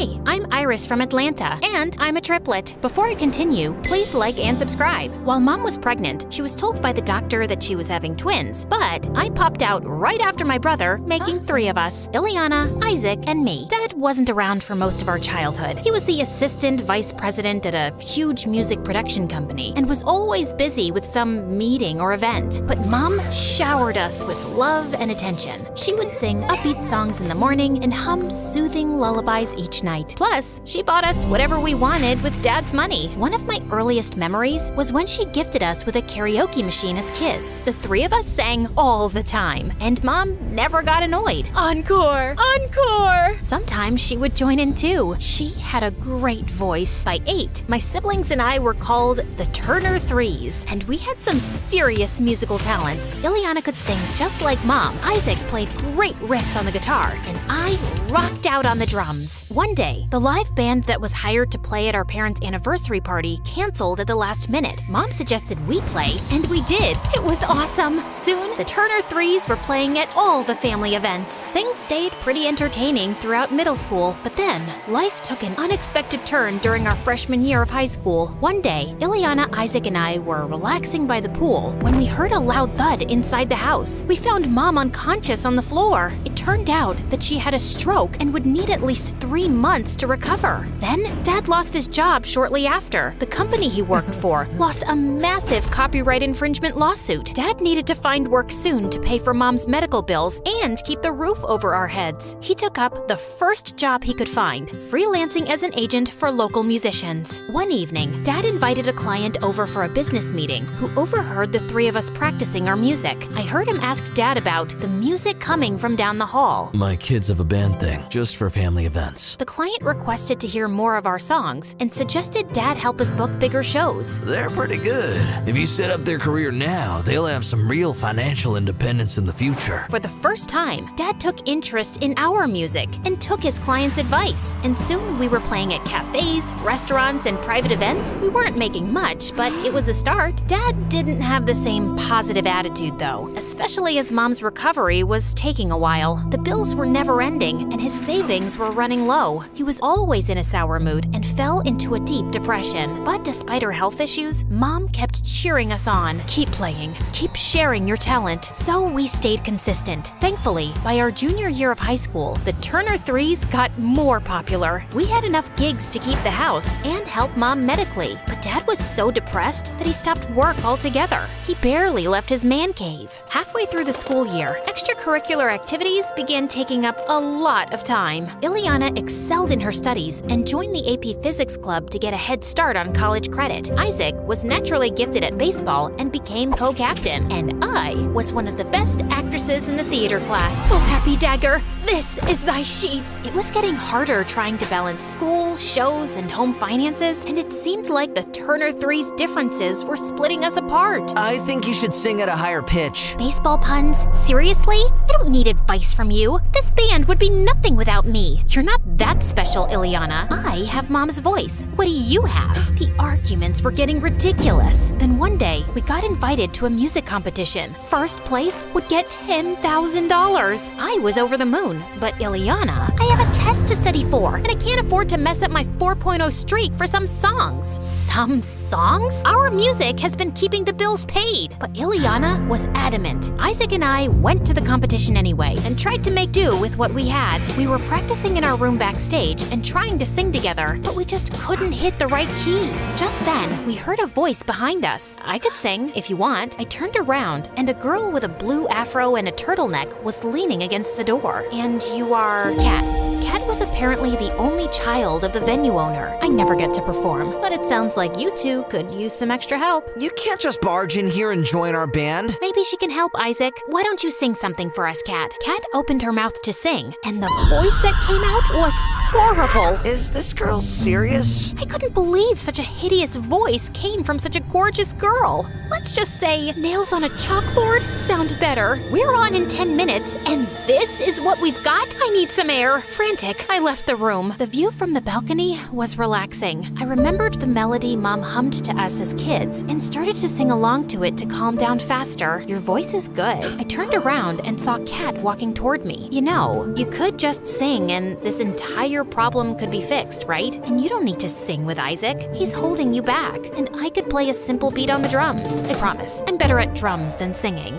Hi, I'm Iris from Atlanta, and I'm a triplet. Before I continue, please like and subscribe. While Mom was pregnant, she was told by the doctor that she was having twins, but I popped out right after my brother, making 3 of us: Ileana, Isaac, and me. Dad wasn't around for most of our childhood. He was the assistant vice president at a huge music production company and was always busy with some meeting or event. But Mom showered us with love and attention. She would sing upbeat songs in the morning and hum soothing lullabies each night. Plus, she bought us whatever we wanted with Dad's money. One of my earliest memories was when she gifted us with a karaoke machine as kids. The 3 of us sang all the time, and Mom never got annoyed. Encore! Encore! Sometimes she would join in too. She had a great voice. By 8, my siblings and I were called the Turner Threes, and we had some serious musical talents. Ileana could sing just like Mom. Isaac played great riffs on the guitar, and I rocked out on the drums. One day, the live band that was hired to play at our parents' anniversary party canceled at the last minute. Mom suggested we play, and we did. It was awesome. Soon, the Turner Threes were playing at all the family events. Things stayed pretty entertaining throughout middle school, but then life took an unexpected turn during our freshman year of high school. One day, Ileana, Isaac, and I were relaxing by the pool when we heard a loud thud inside the house. We found Mom unconscious on the floor. It turned out that she had a stroke and would need at least 3 months to recover. Then, Dad lost his job shortly after. The company he worked for lost a massive copyright infringement lawsuit. Dad needed to find work soon to pay for Mom's medical bills and keep the roof over our heads. He took up the first job he could find, freelancing as an agent for local musicians. One evening, Dad invited a client over for a business meeting who overheard the 3 of us practicing our music. I heard him ask Dad about the music coming from down the hall. My kids have a band thing, just for family events. The client requested to hear more of our songs and suggested Dad help us book bigger shows. They're pretty good. If you set up their career now, they'll have some real financial independence in the future. For the first time, Dad took interest in our music and took his client's advice. And soon we were playing at cafes, restaurants, and private events. We weren't making much, but it was a start. Dad didn't have the same positive attitude though, especially as Mom's recovery was taking a while. The bills were never ending and his savings were running low. He was always in a sour mood and fell into a deep depression. But despite her health issues, Mom kept cheering us on. Keep playing, keep sharing your talent. So we stayed consistent. Thankfully, by our junior year of high school, the Turner Threes got more popular. We had enough gigs to keep the house and help Mom medically. But Dad was so depressed that he stopped work altogether. He barely left his man cave. Halfway through the school year, extracurricular activities began taking up a lot of time. Ileana excelled in her studies and joined the AP Physics Club to get a head start on college credit. Isaac was naturally gifted at baseball and became co-captain, and I was one of the best actresses in the theater class. Oh, happy dagger, this is thy sheath. It was getting harder trying to balance school, shows, and home finances, and it seemed like the Turner Threes' differences were splitting us apart. I think you should sing at a higher pitch. Baseball puns? Seriously? I don't need advice from you. This band would be nothing without me. You're not that special, Ileana. I have Mom's voice. What do you have? The arguments were getting ridiculous. Then one day, we got invited to a music competition. First place would get $10,000. I was over the moon, but Ileana, I have a test to study for, and I can't afford to mess up my 4.0 streak for some songs. Some songs? Our music has been keeping the bills paid. But Ileana was adamant. Isaac and I went to the competition anyway and tried to make do with what we had. We were practicing in our room backstage and trying to sing together, but we just couldn't hit the right key. Just then, we heard a voice behind us. I could sing, if you want. I turned around, and a girl with a blue afro and a turtleneck was leaning against the door. And you are Kat. Kat was apparently the only child of the venue owner. I never get to perform, but it sounds like you two could use some extra help. You can't just barge in here and join our band. Maybe she can help, Isaac. Why don't you sing something for us, Kat? Kat opened her mouth to sing, and the voice that came out was horrible. Is this girl serious? I couldn't believe such a hideous voice came from such a gorgeous girl. Let's just say nails on a chalkboard sound better. We're on in 10 minutes, and this is what we've got? I need some air. Frantic, I left the room. The view from the balcony was relaxing. I remembered the melody Mom hummed to us as kids and started to sing along to it to calm down faster. Your voice is good. I turned around and saw Kat walking toward me. You know, you could just sing and this entire your problem could be fixed, right? And you don't need to sing with Isaac. He's holding you back. And I could play a simple beat on the drums. I promise. I'm better at drums than singing.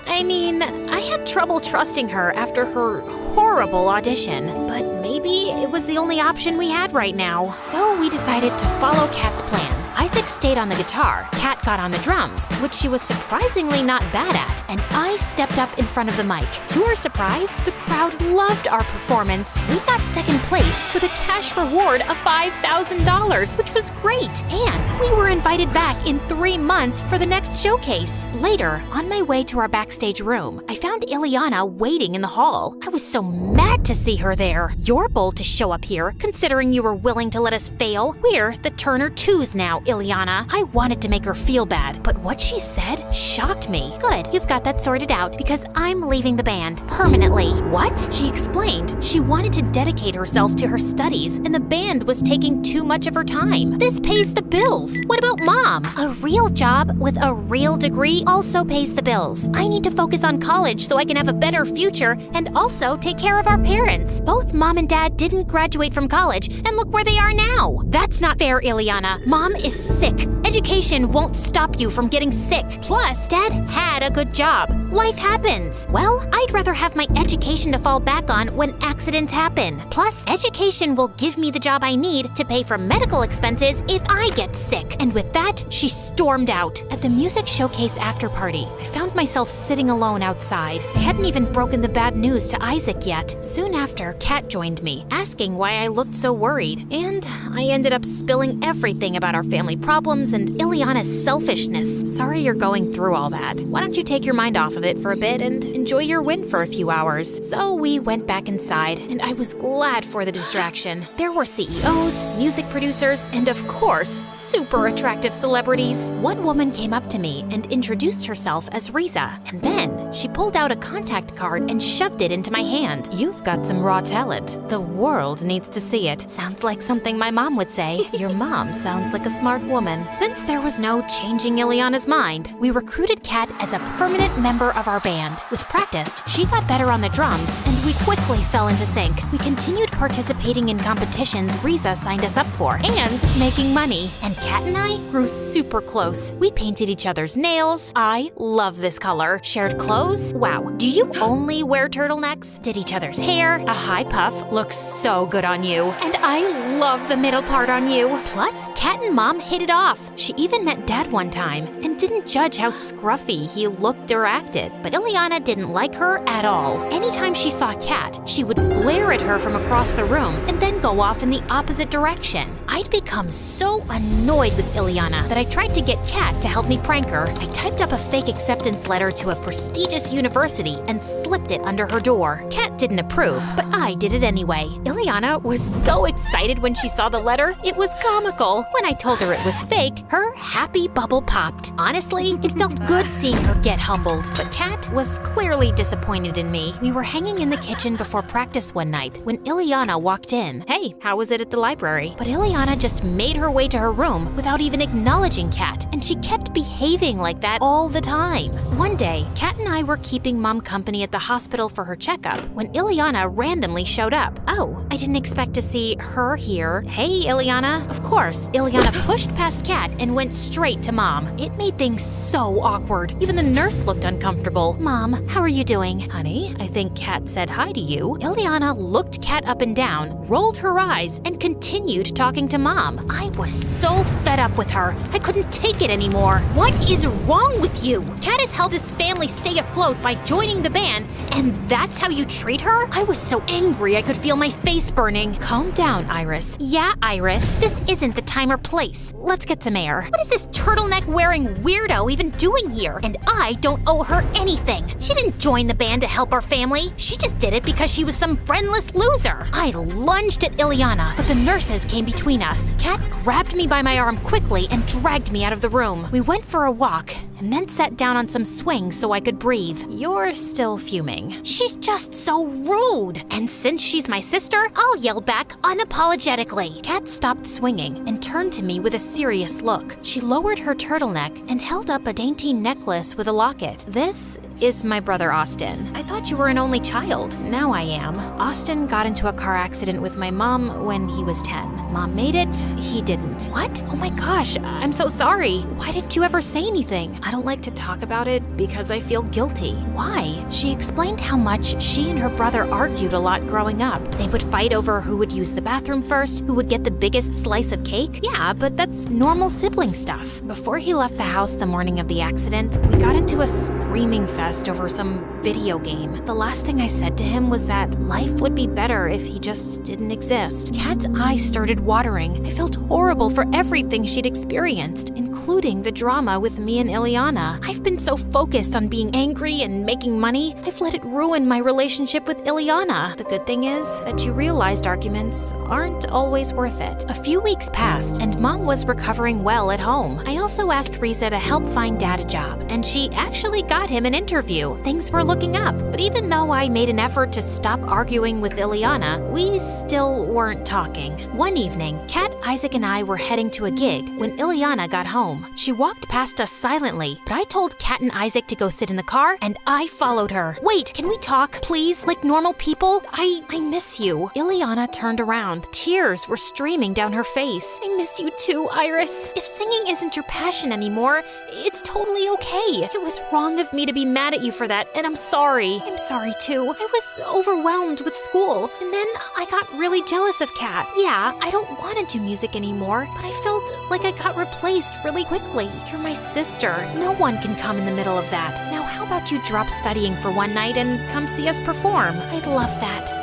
I mean, I had trouble trusting her after her horrible audition, but maybe it was the only option we had right now. So we decided to follow Kat's plan. Isaac stayed on the guitar, Kat got on the drums, which she was surprisingly not bad at, and I stepped up in front of the mic. To her surprise, the crowd loved our performance. We got second place with a cash reward of $5,000, which was great. And we were invited back in 3 months for the next showcase. Later, on my way to our backstage room, I found Ileana waiting in the hall. I was so mad to see her there. You're bold to show up here, considering you were willing to let us fail. We're the Turner 2s now, Ileana. I wanted to make her feel bad, but what she said shocked me. Good, you've got that sorted out because I'm leaving the band permanently. What? She explained she wanted to dedicate herself to her studies and the band was taking too much of her time. This pays the bills. What about Mom? A real job with a real degree also pays the bills. I need to focus on college so I can have a better future and also take care of our parents. Both Mom and Dad didn't graduate from college and look where they are now. That's not fair, Ileana. Mom is sick. Education won't stop you from getting sick. Plus, Dad had a good job. Life happens. Well, I'd rather have my education to fall back on when accidents happen. Plus, education will give me the job I need to pay for medical expenses if I get sick. And with that, she stormed out. At the music showcase after party, I found myself sitting alone outside. I hadn't even broken the bad news to Isaac yet. Soon after, Kat joined me, asking why I looked so worried. And I ended up spilling everything about our family problems and Ileana's selfishness. Sorry you're going through all that. Why don't you take your mind off of it for a bit and enjoy your win for a few hours? So we went back inside, and I was glad for the distraction. There were CEOs, music producers, and of course, super attractive celebrities. One woman came up to me and introduced herself as Riza, and then she pulled out a contact card and shoved it into my hand. You've got some raw talent. The world needs to see it. Sounds like something my mom would say. Your mom sounds like a smart woman. Since there was no changing Ileana's mind, we recruited Kat as a permanent member of our band. With practice, she got better on the drums, and we quickly fell into sync. We continued participating in competitions Riza signed us up for, and making money. And Kat and I grew super close. We painted each other's nails. I love this color. Shared clothes. Wow, do you only wear turtlenecks? Did each other's hair. A high puff looks so good on you. And I love the middle part on you. Plus, Kat and Mom hit it off. She even met Dad one time and didn't judge how scruffy he looked or acted. But Ileana didn't like her at all. Anytime she saw Kat, she would glare at her from across the room and then go off in the opposite direction. I'd become so annoyed with Ileana that I tried to get Kat to help me prank her. I typed up a fake acceptance letter to a prestigious university and slipped it under her door. Kat didn't approve, but I did it anyway. Ileana was so excited when she saw the letter, it was comical. When I told her it was fake, her happy bubble popped. Honestly, it felt good seeing her get humbled, but Kat was clearly disappointed in me. We were hanging in the kitchen before practice one night when Ileana walked in. Hey, how was it at the library? But Ileana just made her way to her room without even acknowledging Kat, and she kept behaving like that all the time. One day, Kat and I were keeping Mom company at the hospital for her checkup when Ileana randomly showed up. Oh, I didn't expect to see her here. Hey, Ileana. Of course, Ileana pushed past Kat and went straight to Mom. It made things so awkward. Even the nurse looked uncomfortable. Mom, how are you doing? Honey, I think Kat said hi to you. Ileana looked Kat up and down, rolled her eyes, and continued talking to Mom. I was so fed up with her. I couldn't take it anymore. What is wrong with you? Kat has helped this family stay afloat by joining the band, and that's how you treat her? I was so angry I could feel my face burning. Calm down, Iris. Yeah, Iris, this isn't the time or place. Let's get some air. What is this turtleneck-wearing weirdo even doing here? And I don't owe her anything. She didn't join the band to help our family. She just did it because she was some friendless loser. I lunged at Ileana, but the nurses came between us. Kat grabbed me by my arm quickly and dragged me out of the room. We went for a walk and then sat down on some swings so I could breathe. You're still fuming. She's just so rude. And since she's my sister, I'll yell back unapologetically. Kat stopped swinging and turned to me with a serious look. She lowered her turtleneck and held up a dainty necklace with a locket. This is my brother Austin. I thought you were an only child. Now I am. Austin got into a car accident with my mom when he was 10. Mom made it, he didn't. What? Oh my gosh, I'm so sorry. Why didn't you ever say anything? I don't like to talk about it because I feel guilty. Why? She explained how much she and her brother argued a lot growing up. They would fight over who would use the bathroom first, who would get the biggest slice of cake. Yeah, but that's normal sibling stuff. Before he left the house the morning of the accident, we got into a screaming fest over some video game. The last thing I said to him was that life would be better if he just didn't exist. Kat's eyes started watering. I felt horrible for everything she'd experienced, including the drama with me and Ileana. I've been so focused on being angry and making money, I've let it ruin my relationship with Ileana. The good thing is that you realized arguments aren't always worth it. A few weeks passed, and Mom was recovering well at home. I also asked Riza to help find Dad a job, and she actually got him an interview. Things were looking up, but even though I made an effort to stop arguing with Ileana, we still weren't talking. One evening, Kat, Isaac, and I were heading to a gig when Ileana got home. She walked past us silently, but I told Kat and Isaac to go sit in the car, and I followed her. Wait, can we talk, please, like normal people? I miss you. Ileana turned around. Tears were streaming down her face. I miss you too, Iris. If singing isn't your passion anymore, it's totally okay. It was wrong of me to be mad at you for that, and I'm sorry. I'm sorry too. I was overwhelmed with school, and then I got really jealous of Kat. Yeah, I don't want to do music anymore, but I felt like I got replaced really quickly. You're my sister. No one can come in the middle of that. Now how about you drop studying for one night and come see us perform? I'd love that.